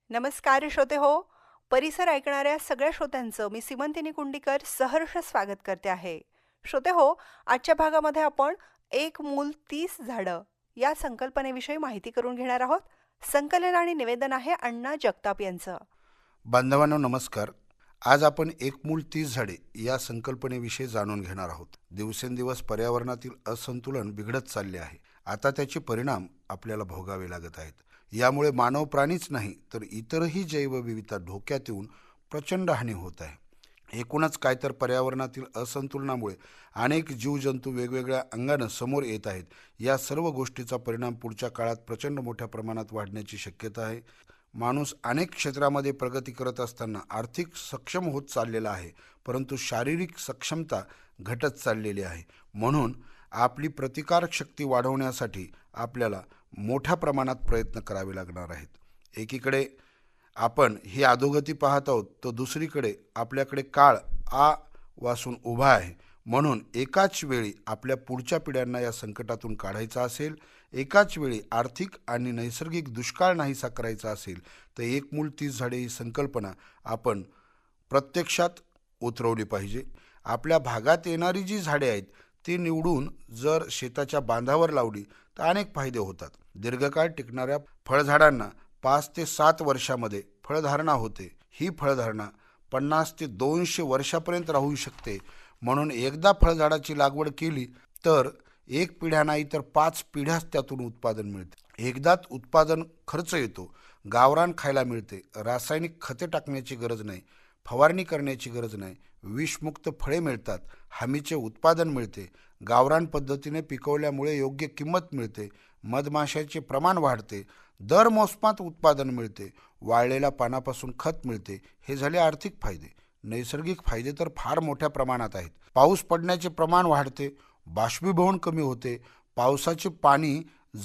नमस्कार श्रोते हो. परिसर ऐकणाऱ्या सगळ्या श्रोत्यांचं मी सीमंतिनी कुंडीकर सहर्ष स्वागत करते आहे. श्रोते हो, आजच्या भागामध्ये आपण एक मूल 30 झाडं या संकल्पनेविषयी माहिती करून घेणार आहोत. संकलन आणि निवेदन आहे अण्णा जगताप यांचं. बांधवांनो नमस्कार. आज आपण एक मूल 30 झाडे या संकल्पनेविषयी जाणून घेणार आहोत. दिवसेंदिवस पर्यावरणातील असंतुलन बिघडत चालले आहे. आता त्याचे परिणाम आपल्याला भोगावे लागत आहेत. यामुळे मानव प्राणीच नाही तर इतरही जैवविविधता धोक्यात येऊन प्रचंड हानी होत आहे. एकूणच काय तर पर्यावरणातील असंतुलनामुळे अनेक जीवजंतू वेगवेगळ्या अंगानं समोर येत आहेत. या सर्व गोष्टीचा परिणाम पुढच्या काळात प्रचंड मोठ्या प्रमाणात वाढण्याची शक्यता आहे. माणूस अनेक क्षेत्रामध्ये प्रगती करत असताना आर्थिक सक्षम होत चाललेला आहे, परंतु शारीरिक सक्षमता घटत चाललेली आहे. म्हणून आपली प्रतिकारक शक्ती वाढवण्यासाठी आपल्याला मोठ्या प्रमाणात प्रयत्न करावे लागणार आहेत. एकीकडे आपण ही अधोगती पाहत आहोत, तर दुसरीकडे आपल्याकडे काळ वासून उभा आहे. म्हणून एकाच वेळी आपल्या पुढच्या पिढ्यांना या संकटातून काढायचा असेल, एकाच वेळी आर्थिक आणि नैसर्गिक दुष्काळ नाहीसा करायचा असेल, तर एक मूल 30 झाडे ही संकल्पना आपण प्रत्यक्षात उतरवली पाहिजे. आपल्या भागात येणारी जी झाडे आहेत ती निवडून जर शेताच्या बांधावर लावली तर अनेक फायदे होतात. दीर्घकाळ टिकणाऱ्या फळझाडांना 5 ते 7 वर्षामध्ये फळधारणा होते. ही फळधारणा 50 ते 200 वर्षापर्यंत राहू शकते. म्हणून एकदा फळझाडाची लागवड केली तर एक पिढ्या नाही तर 5 पिढ्याच त्यातून उत्पादन मिळते. एकदाच उत्पादन खर्च येतो, गावरान खायला मिळते, रासायनिक खते टाकण्याची गरज नाही, फवारणी करण्याची गरज नाही, विषमुक्त फळे मिळतात, हमीचे उत्पादन मिळते, गावरान पद्धतीने पिकवल्यामुळे योग्य किंमत मिळते, मधमाशाचे प्रमाण वाढते, दर मोसमात उत्पादन मिळते, वाळलेल्या पानापासून खत मिळते. हे झाले आर्थिक फायदे. नैसर्गिक फायदे तर फार मोठ्या प्रमाणात आहेत. पाऊस पडण्याचे प्रमाण वाढते, बाष्पीभवन कमी होते, पावसाचे पाणी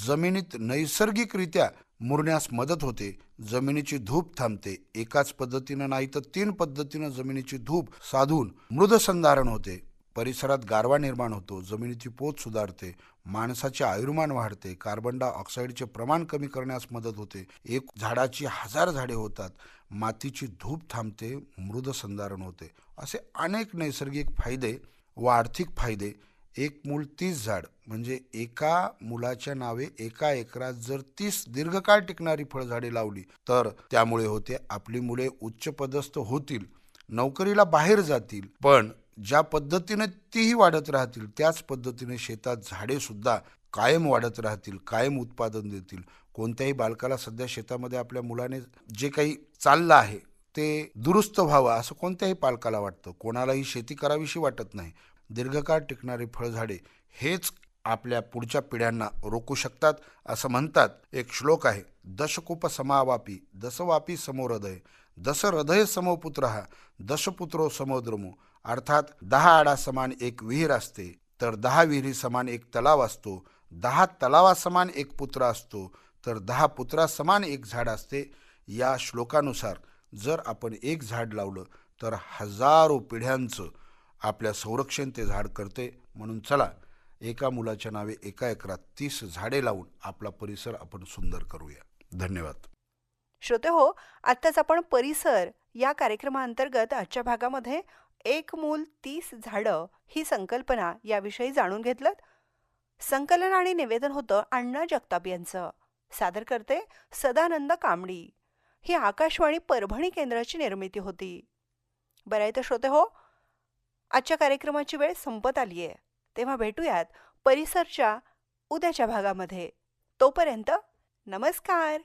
जमिनीत नैसर्गिकरित्या मुरण्यास मदत होते, जमिनीची धूप थांबते. एकाच पद्धतीनं नाही तर 3 पद्धतीनं जमिनीची धूप साधून मृदसंधारण होते, परिसरात गारवा निर्माण होतो, जमिनीची पोत सुधारते, माणसाचे आयुर्मान वाढते, कार्बन डायऑक्साईडचे प्रमाण कमी करण्यास मदत होते, एक झाडाची 1000 झाडे होतात, मातीची धूप थांबते, मृदसंधारण होते. असे अनेक नैसर्गिक फायदे व आर्थिक फायदे. एक मूल 30 झाड म्हणजे एका मुलाच्या नावे एका एकरात जर 30 दीर्घकाळ टिकणारी फळझाडे लावली तर त्यामुळे होते आपली मुले उच्च पदस्थ होतील, नोकरीला बाहेर जातील, पण ज्या पद्धतीने तीही वाढत राहतील त्याच पद्धतीने शेतात झाडे सुद्धा कायम वाढत राहतील, कायम उत्पादन देतील. कोणत्याही बालकाला सध्या शेतामध्ये आपल्या मुलाने जे काही चाललं आहे ते दुरुस्त व्हावं असं कोणत्याही पालकाला वाटतं. कोणालाही शेती करावीशी वाटत नाही. दीर्घकाळ टिकणारी फळझाडे हेच आपल्या पुढच्या पिढ्यांना रोखू शकतात. असं म्हणतात, एक श्लोक आहे, दशकोप समावापी दसवापी समोहृदय, दस हृदय समोपुत्र दशपुत्रो समोद्रमो. अर्थात 10 आडा समान एक विहीर असते तर 10 विहिरी समान एक तलाव असतो, 10 तलावासमान एक पुत्र असतो तर 10 पुत्रासमान एक झाड असते. या श्लोकानुसार जर आपण एक झाड लावलं तर हजारो पिढ्यांचं आपल्या संरक्षण ते झाड करते. म्हणून चला, एका मुलाच्या नावे एका एकरात 30 झाडे लावून आपला परिसर आपण सुंदर करूया. धन्यवाद. श्रोते हो, आत्ताच आपण परिसर या कार्यक्रमाअंतर्गत आजच्या भागामध्ये एक मूल 30 झाडं ही संकल्पना याविषयी जाणून घेतलं. संकलन आणि निवेदन होतं अण्णा जगताप यांचं. सादर करते सदानंद कामडी. ही आकाशवाणी परभणी केंद्राची निर्मिती होती. बरं आहे तर श्रोते हो, आजच्या कार्यक्रमाची वेळ संपत आली आहे. तेव्हा भेटूयात परिसरच्या उद्याच्या भागामध्ये. तोपर्यंत नमस्कार.